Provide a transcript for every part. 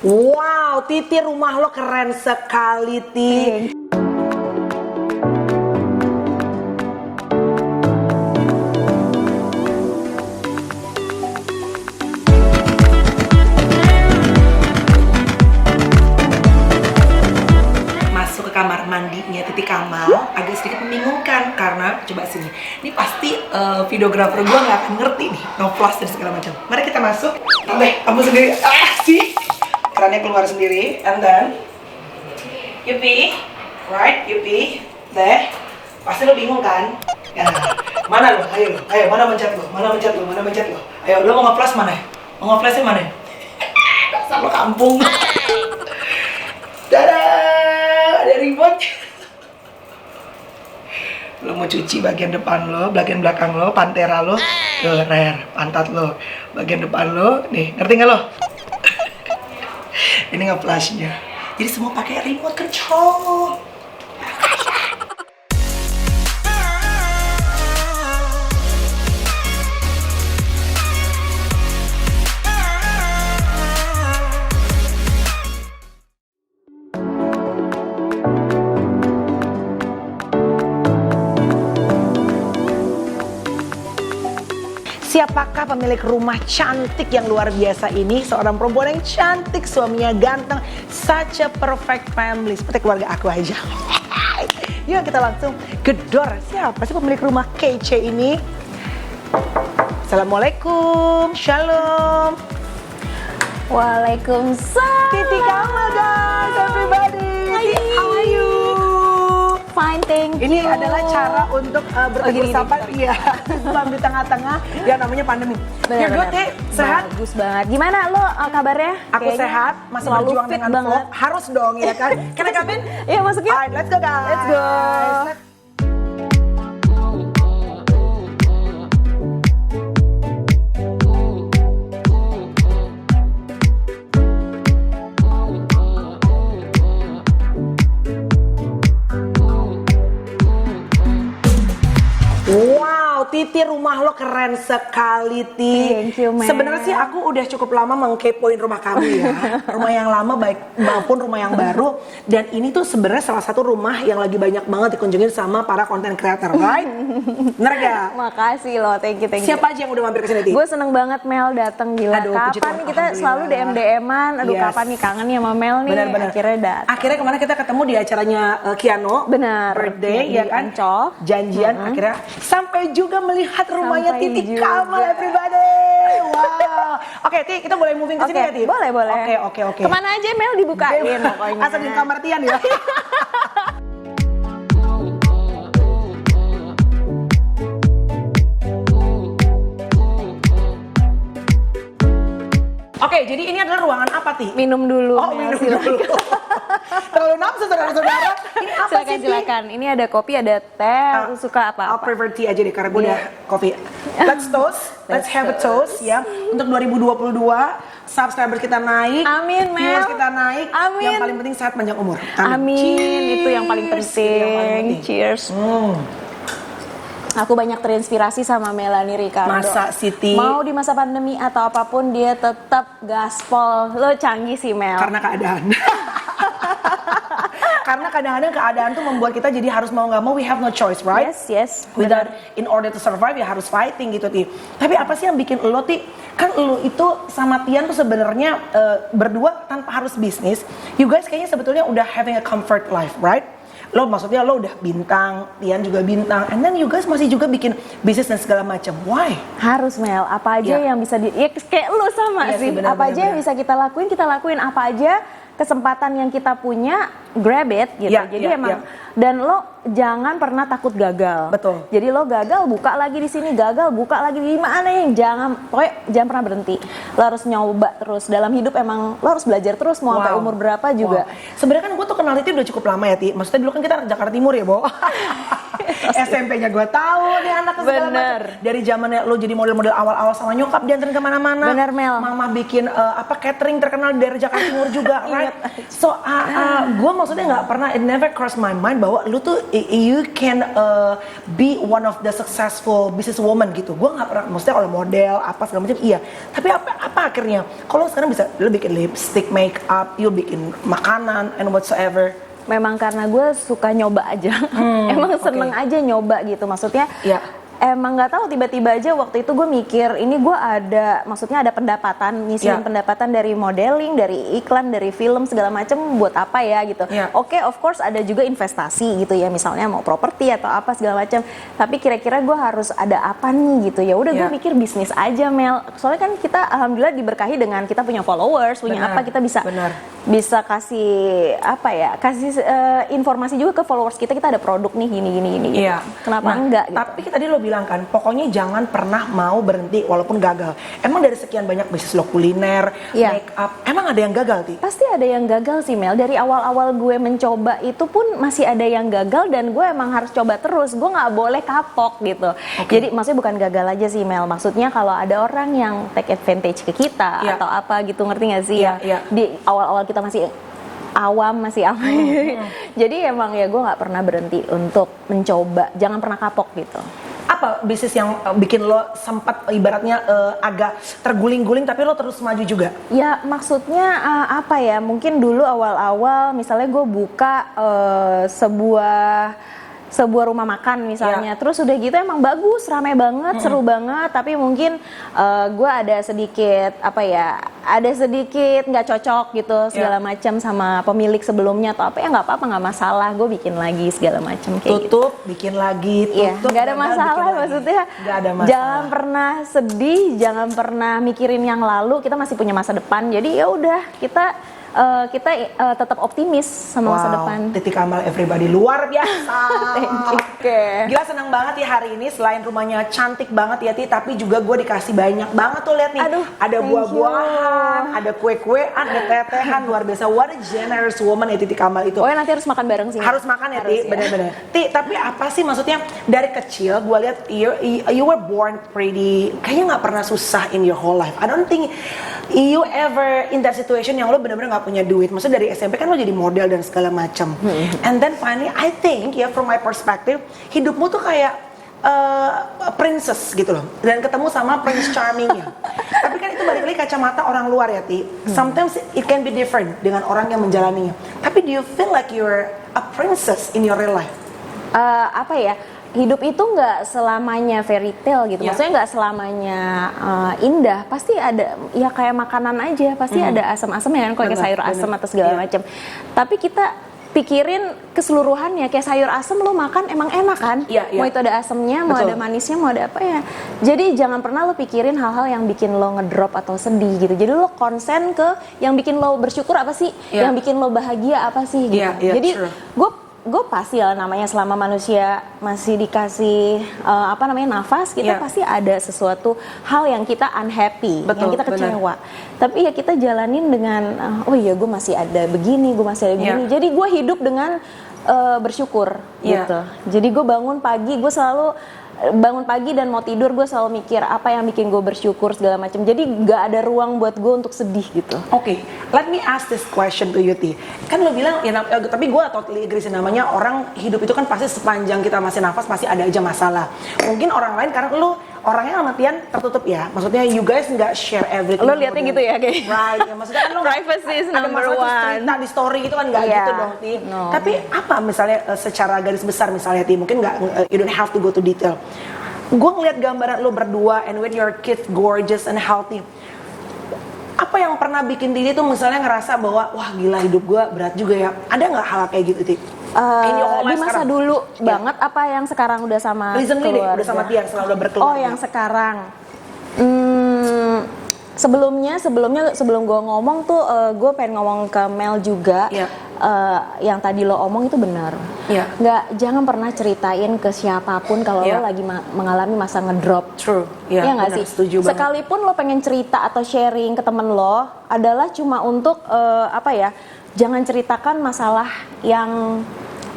Wow, Titi, rumah lo keren sekali, Ti. Masuk ke kamar mandinya Titi Kamal agak sedikit membingungkan karena coba sini. Ini pasti videografer gua nggak akan ngerti nih, no flash dan segala macam. Mari kita masuk. Tante, kamu sendiri. Sih. Kerannya keluar sendiri, and then Yupi, right, Yupi, deh, pasti lo bingung kan? Ya, mana lo? Ayo, mana mencet lo? Ayo, lo mau nge-flash mana? Mau nge-flashnya mana? Sama kampung. Dadah, ada remote. Lo mau cuci bagian depan lo, bagian belakang lo, pantera lo, leher, pantat lo, bagian depan lo, nih, ngerti nggak lo? Ini nge-flashnya. Jadi semua pakai remote control. Siapakah pemilik rumah cantik yang luar biasa ini? Seorang perempuan yang cantik, suaminya ganteng, such a perfect family, seperti keluarga aku aja. Yuk kita langsung gedor. Siapa sih pemilik rumah kece ini? Assalamualaikum, shalom. Waalaikumsalam. Titi Kamal guys, everybody. How are you? Fine, thank you. Ini adalah cara untuk bertegur sapa, iya, di tengah-tengah yang namanya pandemi. You're good, Ti? Sehat? Bagus banget. Gimana lo kabarnya? Aku sehat, masih selalu berjuang fit dengan banget. vlog. Harus dong, ya kan? Can I come in? Iya, masuk yuk. Alright, let's go guys. Let's go. Wow, Titi, rumah lo keren sekali, Ti. Thank you, Mel. Sebenarnya sih aku udah cukup lama mengkepoin rumah kamu ya. Rumah yang lama baik maupun rumah yang baru. Dan ini tuh sebenarnya salah satu rumah yang lagi banyak banget dikunjungin sama para content creator, right? Bener gak? Makasih lo, thank you. Siapa aja yang udah mampir ke sini, Ti? Gue seneng banget Mel dateng, gila. Aduh, puji Kapan Tuhan, nih kita selalu DM-an? Aduh, Yes. kapan nih kangen ya sama Mel nih? Benar-benar. Akhirnya datang. Akhirnya kemana kita ketemu di acaranya Kiano. Benar. Birthday, Di ya kan? Ancol. Janjian, akhirnya sampai juga melihat rumahnya Sampai Titi juga. Kamal, everybody. Wow. Oke, Ti, kita boleh moving ke sini ya, Ti? Boleh. Oke. Kemana aja Mel dibukain pokoknya. Asal di kamar Tian ya. Oke, jadi ini adalah ruangan apa, Ti? Minum dulu. Oh, Mel, minum silakan. dulu. Terlalu nafsu, saudara-saudara. Ini apa sih, Ti? Silakan. Ini ada kopi, ada teh. Lu suka apa? I'll prefer tea aja deh karena gue udah kopi. Let's toast. Let's have a toast ya. Untuk 2022 subscriber kita naik. Amin, Mel. Viewers kita naik. Amin. Yang paling penting sehat panjang umur. Amin. Itu yang paling Cheers. Itu yang paling penting. penting. Cheers. Aku banyak terinspirasi sama Melanie Ricardo. Masa, Siti? Mau di masa pandemi atau apapun dia tetap gaspol. Lo canggih sih Mel. Karena keadaan. Karena kadang-kadang keadaan tuh membuat kita jadi harus mau nggak mau, we have no choice, right? Yes. Without, in order to survive ya harus fighting gitu, Ti. Tapi apa sih yang bikin lo, Ti? Kan lo itu sama Tian tuh sebenarnya berdua tanpa harus bisnis. You guys kayaknya sebetulnya udah having a comfort life, right? Lo maksudnya lo udah bintang, Tian juga bintang, and then you guys masih juga bikin bisnis dan segala macam. Why? Harus Mel, apa aja Ya. yang bisa ya kayak lo sama Iya sih. sih, benar, apa aja yang benar. bisa kita lakuin apa aja kesempatan yang kita punya, grab it gitu. Ya, Jadi ya, emang ya. dan lo jangan pernah takut gagal. Betul. Jadi lo gagal buka lagi di sini, gagal buka lagi di mana yang pokoknya jangan pernah berhenti. Lo harus nyoba terus. Dalam hidup emang lo harus belajar terus mau sampai Wow. umur berapa juga. Wow. Sebenarnya kan gue tuh kenal itu udah cukup lama ya, Ti. Maksudnya dulu kan kita anak Jakarta Timur ya, Bo. SMP-nya gue tahu nih anak segala Bener. macam. Dari zamannya lo jadi model-model awal-awal sama nyokap dianterin kemana-mana. Bener, Mel. Mama bikin catering terkenal dari Jakarta Timur juga, right? So gue maksudnya nggak pernah, it never crossed my mind bahwa lu tuh you can be one of the successful businesswoman gitu. Gue nggak pernah, maksudnya kalau model apa segala macam iya. Tapi apa akhirnya? Kalau sekarang bisa lu bikin lipstick, make up, you bikin makanan and whatsoever. Memang karena gue suka nyoba aja, emang seneng aja nyoba gitu. Maksudnya, emang nggak tahu tiba-tiba aja waktu itu gue mikir ini gue maksudnya ada pendapatan, ngisiin pendapatan dari modeling, dari iklan, dari film segala macem buat apa ya gitu. Oke, of course ada juga investasi gitu ya, misalnya mau properti atau apa segala macam. Tapi kira-kira gue harus ada apa nih gitu ya. Udah gue pikir bisnis aja, Mel. Soalnya kan kita alhamdulillah diberkahi dengan kita punya followers, punya apa, kita bisa kasih apa ya, kasih informasi juga ke followers kita ada produk nih gini gitu. Kenapa enggak gitu. Tapi tadi lo bilang kan pokoknya jangan pernah mau berhenti walaupun gagal. Emang dari sekian banyak bisnis lo, kuliner, make up, emang ada yang gagal Ti? Pasti ada yang gagal sih Mel. Dari awal-awal gue mencoba itu pun masih ada yang gagal dan gue emang harus coba terus. Gue nggak boleh kapok gitu. Jadi maksudnya bukan gagal aja sih Mel, maksudnya kalau ada orang yang take advantage ke kita atau apa gitu, ngerti nggak sih di awal-awal kita masih awam. Jadi emang ya gue nggak pernah berhenti untuk mencoba, jangan pernah kapok gitu. Apa bisnis yang bikin lo sempat ibaratnya agak terguling-guling tapi lo terus maju juga? Ya maksudnya apa ya, mungkin dulu awal-awal misalnya gue buka sebuah rumah makan misalnya, terus udah gitu emang bagus, ramai banget, seru banget, tapi mungkin gue ada sedikit nggak cocok gitu segala macam sama pemilik sebelumnya atau apa, ya nggak apa-apa, nggak masalah, gue bikin lagi segala macam kayak tutup, bikin lagi, tutup, nggak ada masalah, maksudnya nggak ada masalah. Jangan pernah sedih, jangan pernah mikirin yang lalu, kita masih punya masa depan, jadi ya udah kita tetap optimis sama masa depan. Titik Amal everybody luar biasa. Gila senang banget ya hari ini, selain rumahnya cantik banget ya Ti, tapi juga gue dikasih banyak banget tuh, lihat nih. Ada buah-buahan, ada kue-kuean, ada teh-tehan, luar biasa. What a generous woman ya Titik Amal itu. Oh ya, nanti harus makan bareng sih. Harus makan ya Ti, bener-bener. Ti, tapi apa sih maksudnya dari kecil gue lihat you were born pretty, kayaknya nggak pernah susah in your whole life. I don't think you ever in that situation yang lo bener-bener nggak punya duit. Maksudnya dari SMP kan lo jadi model dan segala macam. And then finally I think ya, from my perspective, hidupmu tuh kayak princess gitu loh. Dan ketemu sama Prince Charming-nya. Tapi kan itu balik lagi kacamata orang luar ya Ti. Sometimes it can be different dengan orang yang menjalaninya. Tapi do you feel like you're a princess in your real life? Hidup itu nggak selamanya fairy tale gitu, maksudnya nggak selamanya indah, pasti ada ya kayak makanan aja, pasti ada asam-asam ya kan, kayak sayur asam atau segala macam. Tapi kita pikirin keseluruhannya, kayak sayur asam lo makan emang enak kan, mau itu ada asamnya, mau ada manisnya, mau ada apa ya. Jadi jangan pernah lo pikirin hal-hal yang bikin lo ngedrop atau sedih gitu. Jadi lo konsen ke yang bikin lo bersyukur apa sih, yang bikin lo bahagia apa sih gitu. Jadi gue pasti lah, namanya selama manusia masih dikasih nafas, kita pasti ada sesuatu hal yang kita unhappy, yang kita kecewa. Tapi ya kita jalanin dengan gue masih ada begini, gue masih ada begini. Jadi gue hidup dengan bersyukur gitu. Jadi gue bangun pagi dan mau tidur gue selalu mikir apa yang bikin gue bersyukur segala macam. Jadi nggak ada ruang buat gue untuk sedih gitu. Oke, let me ask this question to you Ti. Kan lo bilang ya, tapi gue totally agree sih, namanya orang hidup itu kan pasti sepanjang kita masih nafas pasti ada aja masalah. Mungkin orang lain karena lo orangnya latihan tertutup ya, maksudnya you guys nggak share everything. Lo liatnya gitu ya kayak. Right, ya maksudnya kan lo privacy is number one. Cerita di story gitu kan nggak gitu dong Ti. Tapi apa misalnya secara garis besar misalnya Ti, mungkin nggak, you don't have to go to detail. Gue ngeliat gambaran lo berdua and with your kids gorgeous and healthy. Apa yang pernah bikin Titi tuh misalnya ngerasa bahwa wah gila hidup gue berat juga ya? Ada nggak hal kayak gitu Ti? Di masa dulu banget apa yang sekarang udah sama recently keluarga? Deh, udah sama Tian, setelah udah berkeluarga. Oh yang sekarang. Sebelum gue ngomong tuh gue pengen ngomong ke Mel juga. Yang tadi lo omong itu benar. Jangan pernah ceritain ke siapapun kalau lo lagi mengalami masa ngedrop. True. Ya nggak sih? Sekalipun lo pengen cerita atau sharing ke temen lo, adalah cuma untuk jangan ceritakan masalah yang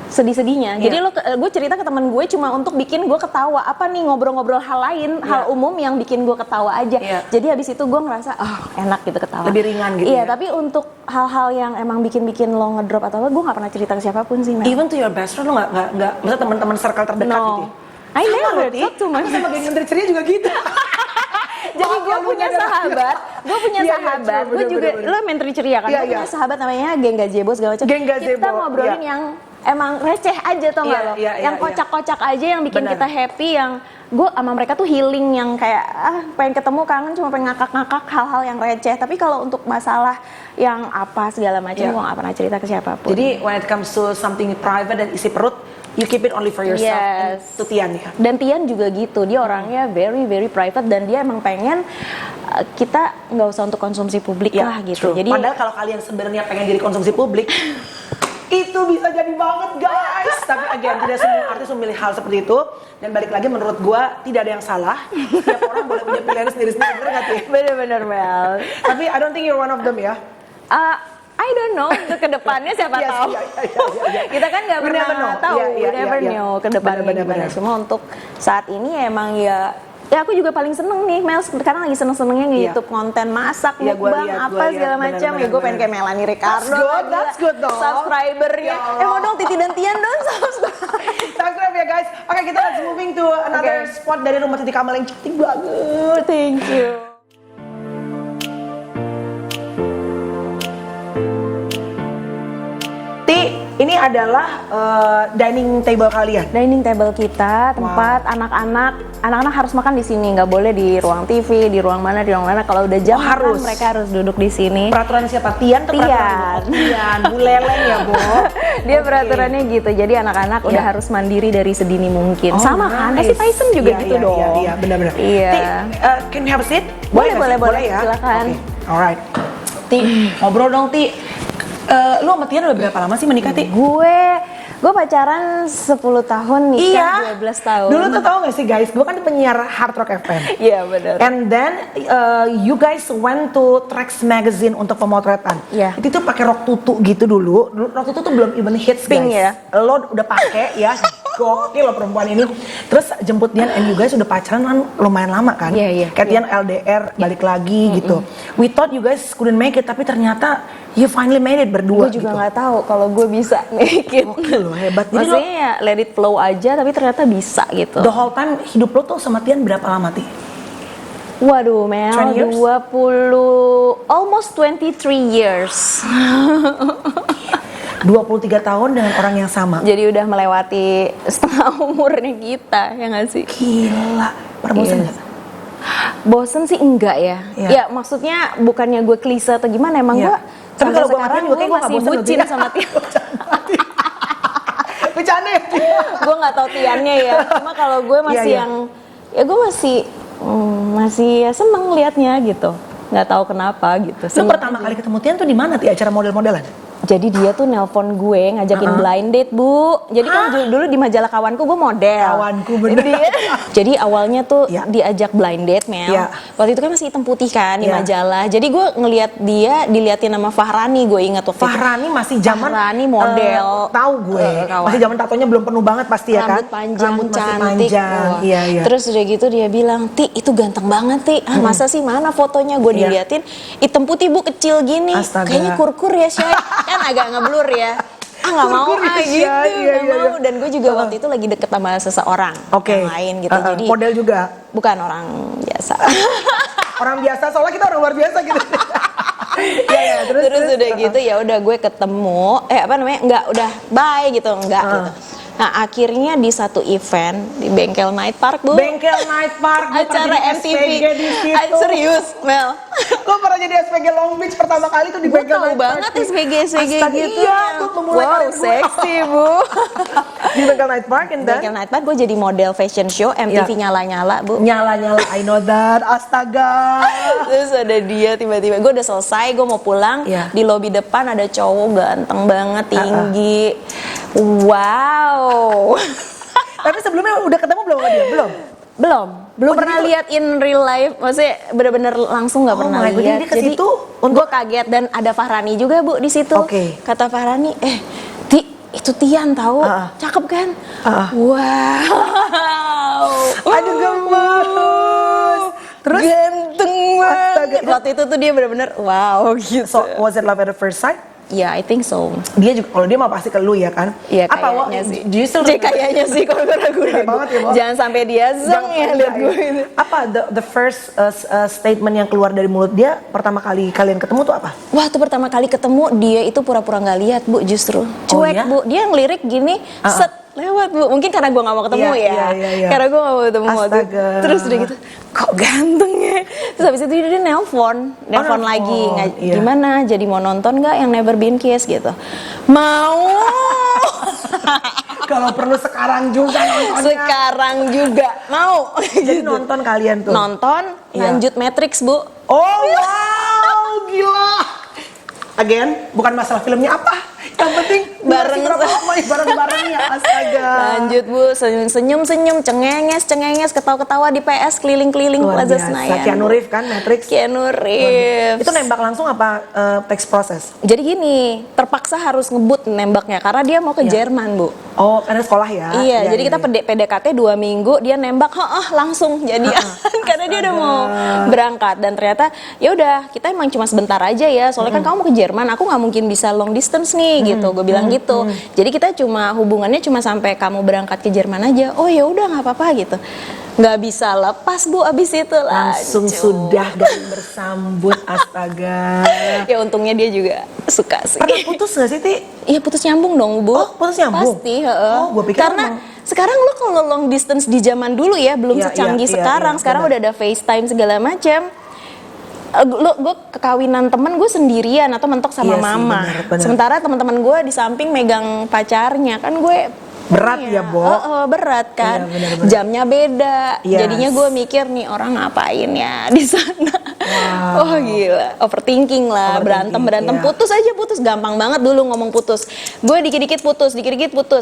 sedih-sedihnya. Jadi gue cerita ke teman gue cuma untuk bikin gue ketawa. Apa nih ngobrol-ngobrol hal lain, hal umum yang bikin gue ketawa aja. Jadi habis itu gue ngerasa enak gitu ketawa. Lebih ringan gitu. Iya, tapi untuk hal-hal yang emang bikin lo ngedrop atau apa, gue nggak pernah cerita ke siapapun sih, Mel. Even to your best friend lo nggak, maksudnya teman-teman circle terdekat gitu. I never talk to my sama geng menteri ceria juga gitu. Jadi gue punya sahabat, gue juga, lo menteri ceria kan, gue punya sahabat namanya Geng Gazebo segala macam. Kita ngobrolin yang emang receh aja tau gak lo, yang kocak-kocak aja yang bikin kita happy, yang gue sama mereka tuh healing, yang kayak pengen ketemu kangen cuma pengen ngakak-ngakak hal-hal yang receh. Tapi kalau untuk masalah yang apa segala macam gue gak pernah cerita ke siapapun. Jadi when it comes to something private dan isi perut, you keep it only for yourself. And to Tian ya. Dan Tian juga gitu, dia orangnya very very private dan dia emang pengen kita nggak usah untuk konsumsi publik lah gitu. Jadi padahal kalau kalian sebenarnya pengen jadi konsumsi publik itu bisa jadi banget guys. Tapi again, tidak semua artis memilih hal seperti itu. Dan balik lagi menurut gua tidak ada yang salah. Setiap orang boleh punya pilihan sendiri-sendiri, bener gak sih? Bener-bener Mel. Tapi I don't think you're one of them ya. I don't know, untuk kedepannya siapa tahu. Kita kan nggak pernah tahu, never know kedepannya gimana. Cuma untuk saat ini emang ya aku juga paling seneng nih Mel, sekarang lagi seneng-senengnya nge-YouTube konten masak, mukbang, apa segala macam. Ya gue pengen kayak Melanie Ricardo. That's good dong. Subscribernya, mau dong Titi dan Tian dong subscribe ya guys. Oke, kita let's moving to another spot dari rumah Titi Kamal yang cantik banget. Thank you. Ini adalah dining table kalian. Dining table kita, tempat anak-anak harus makan di sini, nggak boleh di ruang TV, di ruang mana. Kalau udah jam makan, mereka harus duduk di sini. Peraturan siapa? Tian atau Tian? Tian, Bu Leleng ya, Bu. Dia peraturannya gitu. Jadi anak-anak udah harus mandiri dari sedini mungkin. Sama kan? Pasti Tyson juga gitu dong. Iya, benar-benar. Iya. Can you have a seat? Boleh ya. Okay. Silakan. Alright. Ti, ngobrol dong Ti. Lu sama Tian udah berapa lama sih menikah, Ti? Gue pacaran 10 tahun, nikah 12 tahun. Dulu tuh tau gak sih guys, gue kan penyiar Hard Rock FM. Iya benar. And then you guys went to Trax Magazine untuk pemotretan. Iya. Itu tuh pakai rok tutu gitu dulu. Rok tutu tuh belum even hits Pink guys. Ya? Lo udah pakai ya, gokil lo perempuan ini. Terus jemput Tian, and you guys udah pacaran kan lumayan lama kan? Iya. Kayak Tian LDR balik lagi gitu. We thought you guys couldn't make it, tapi ternyata you finally made it berdua. Gue juga nggak tahu kalau gue bisa make it. Oke lo, hebat. Jadi maksudnya ya let it flow aja, tapi ternyata bisa gitu. The whole time hidup lo tuh sama Tian berapa lama, Ti? Waduh Mel, 23 years. 23 tahun dengan orang yang sama. Jadi udah melewati setengah umurnya kita, ya nggak sih? Gila, pernah bosan nggak? Bosen sih enggak ya. Ya maksudnya bukannya gue klise atau gimana, emang gue tapi kalau gue matiin juga kayak gue masih bucin sama Tian. Bercanda ya? Gue nggak tahu Tiannya ya. Cuma kalau gue masih yang ya gue masih ya seneng liatnya gitu. Nggak tahu kenapa gitu. Lu pertama kali ketemu Tian tuh di mana, Ti? Acara model-modelan? Jadi dia tuh nelpon gue ngajakin blind date, Bu. Jadi kan dulu di majalah Kawanku gue model. Kawanku bener. Jadi awalnya tuh diajak blind date, Mel. Waktu itu kan masih hitam putih kan di majalah. Jadi gue ngelihat dia diliatin sama Fahrani, gue ingat waktu Fahrani masih zaman Fahrani model. Tahu gue. Masih zaman tatonya belum penuh banget pasti ya kan. Rambut panjang, cantik. Iya. Terus udah gitu dia bilang, "Ti, itu ganteng banget, Ti." Masa sih, mana fotonya? Gue diliatin hitam putih, Bu, kecil gini. Astaga. Kayaknya kurkur ya, Syai. Kan agak ngeblur ya. Nggak mau gitu, nggak mau. Dan gue juga waktu itu lagi deket sama seseorang yang lain gitu. Jadi model juga? Bukan, orang biasa. Orang biasa, soalnya kita orang luar biasa gitu. Terus udah gitu ya udah gue ketemu, udah bye gitu, gitu. Nah akhirnya di satu event di Bengkel Night Park, Bu. Bengkel Night Park, acara MTV. Serius, Mel. Gue pernah jadi SPG Long Beach pertama kali tuh di Bengkel Night Park. Gue tahu banget SPG gitu. Iya, gue memulai karir gue. Seksi, Bu. Di Bengkel Night Park, Bengkel Night Park gue jadi model fashion show MTV nyala-nyala, Bu. Nyala-nyala, I know that. Astaga. Terus ada dia tiba-tiba, gue udah selesai, gue mau pulang. Di lobi depan ada cowok ganteng banget, tinggi. Wow. Tapi sebelumnya udah ketemu belum sama dia? Belum pernah lihat in real life, maksudnya bener-bener langsung nggak pernah lihat. Jadi gue kaget, dan ada Fahrani juga, Bu, di situ. Kata Fahrani, Ti, itu Tian tahu, cakep kan? Wow. Aduh gemes. Terus ganteng banget. Astaga. Waktu itu tuh dia bener-bener wow gitu. So was it love at the first sight? Ya, I think so. Dia juga kalau dia mah pasti ke lu ya kan? Iya, Apa kayaknya sih. Justru Kayaknya sih kalau gue ragu-ragu banget ya, Bo. jangan sampai dia zeng ya lihat gue itu. Apa the first statement yang keluar dari mulut dia pertama kali kalian ketemu tuh apa? Wah, tuh pertama kali ketemu dia itu pura-pura nggak lihat, Bu, justru. Cuek, ya? Bu. Dia ngelirik gini, set lewat, Bu. Mungkin karena gue nggak mau ketemu Iya. Karena gue nggak mau ketemu waktu. Astaga. Terus udah gitu, kok ganteng ya. Terus habis itu dia nelpon nelpon. lagi. Iya. Gimana? Jadi mau nonton nggak yang Never Been Kissed gitu? Mau. Kalau perlu sekarang juga nontonnya. Sekarang juga mau. Jadi nonton kalian tuh. Nonton, Iya. lanjut Matrix, Bu. Oh wow, gila. Again, bukan masalah filmnya apa. Yang penting Bareng. bareng-barengnya, astaga. Lanjut, Bu, senyum-senyum, cengenges, ketawa-ketawa di PS keliling-keliling Luar Plaza biasa. Senayan. Keanu Reeves kan, Matrix. Keanu Reeves. Itu nembak langsung apa text process? Jadi gini, terpaksa harus ngebut nembaknya karena dia mau ke Jerman, Bu. Oh, karena sekolah ya? Iya, jadi kita PDKT 2 minggu, dia nembak, langsung jadi karena dia udah mau berangkat dan ternyata ya udah kita emang cuma sebentar aja ya, soalnya kan kamu mau ke Jerman, aku nggak mungkin bisa long distance nih gitu, gue bilang gitu. Jadi kita cuma hubungannya cuma sampai kamu berangkat ke Jerman aja. Oh ya udah nggak apa-apa gitu. Nggak bisa lepas, Bu, abis itu Langsung sudah dan bersambut, astaga. Ya untungnya dia juga suka sih. Pernah putus gak sih, Ti? Iya putus nyambung dong, Bu. Oh, putus nyambung? Pasti, heeh. Oh, gua pikir karena emang. sekarang lo kalau long distance di zaman dulu ya belum Iya, secanggih iya, sekarang. iya, Sekarang benar. udah ada FaceTime segala macam. Gue kekawinan temen gue sendirian atau mentok sama Iya sih, mama. benar. Sementara teman-teman gue di samping megang pacarnya kan gue Berat ya, Bo? berat kan. Iya, benar-benar. Jamnya beda. Yes. Jadinya gue mikir nih orang ngapain ya di sana. Wow. Oh gila, overthinking lah, Overthinking, berantem, iya. putus aja putus, gampang banget dulu ngomong putus. Gue dikit-dikit putus,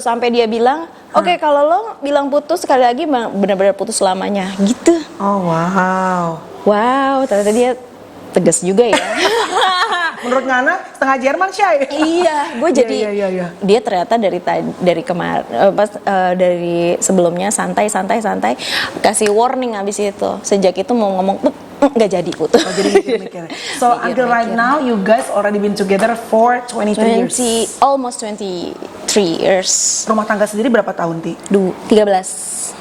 sampai dia bilang, oke, kalau lo bilang putus sekali lagi benar-benar putus selamanya, gitu. Oh, wow. Wow, ternyata dia tegas juga ya. Menurut Ngana, setengah Jerman Syai. Iya, gue jadi Iya. dia ternyata dari kemarin dari sebelumnya santai kasih warning abis itu. Sejak itu mau ngomong nggak jadi putus. Oh, jadi mikir. So, until right now, you guys already been together for 23 years. Almost 23 years. Rumah tangga sendiri berapa tahun, Ti? 13.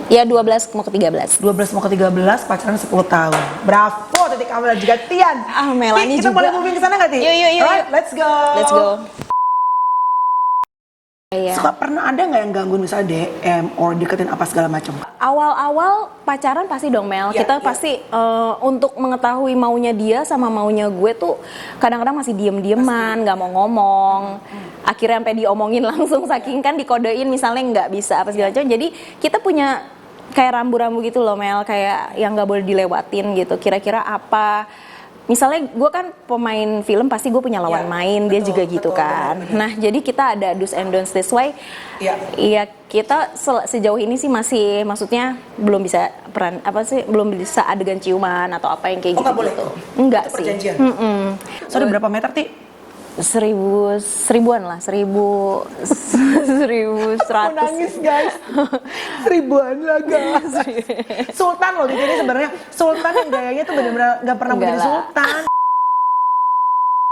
Ya 12 mau ke 13. 12 mau ke 13, pacaran 10 tahun. Bravo, Titi Kamal dan juga Tian. Melanie Kita juga. boleh moving ke sana nggak, Ti? Yuk. Alright, let's go. Let's go. Iya. Suka pernah ada nggak yang gangguin misalnya DM or deketin apa segala macam? Awal-awal pacaran pasti dong Mel, Iya, kita iya. pasti untuk mengetahui maunya dia sama maunya gue tuh kadang-kadang masih diem-dieman, nggak mau ngomong. Akhirnya sampai diomongin langsung saking kan dikodein misalnya nggak bisa apa segala macam. Jadi kita punya kayak rambu-rambu gitu loh Mel, kayak yang nggak boleh dilewatin gitu. Kira-kira apa? Misalnya gue kan pemain film pasti gue punya lawan main, dia juga gitu kan. benar. Nah jadi kita ada do's and don'ts this way. Iya. Iya kita sejauh ini sih masih maksudnya belum bisa belum bisa adegan ciuman atau apa yang kayak Oh, gitu. nggak boleh tuh? Enggak Itu sih. perjanjian? Sorry, berapa meter, Ti? Seribuan lah, 1100. Nangis, guys. Seribuan lah, guys. Sultan loh, jadi sebenarnya Sultan yang gayanya tuh benar-benar nggak pernah Enggak menjadi lah. Sultan.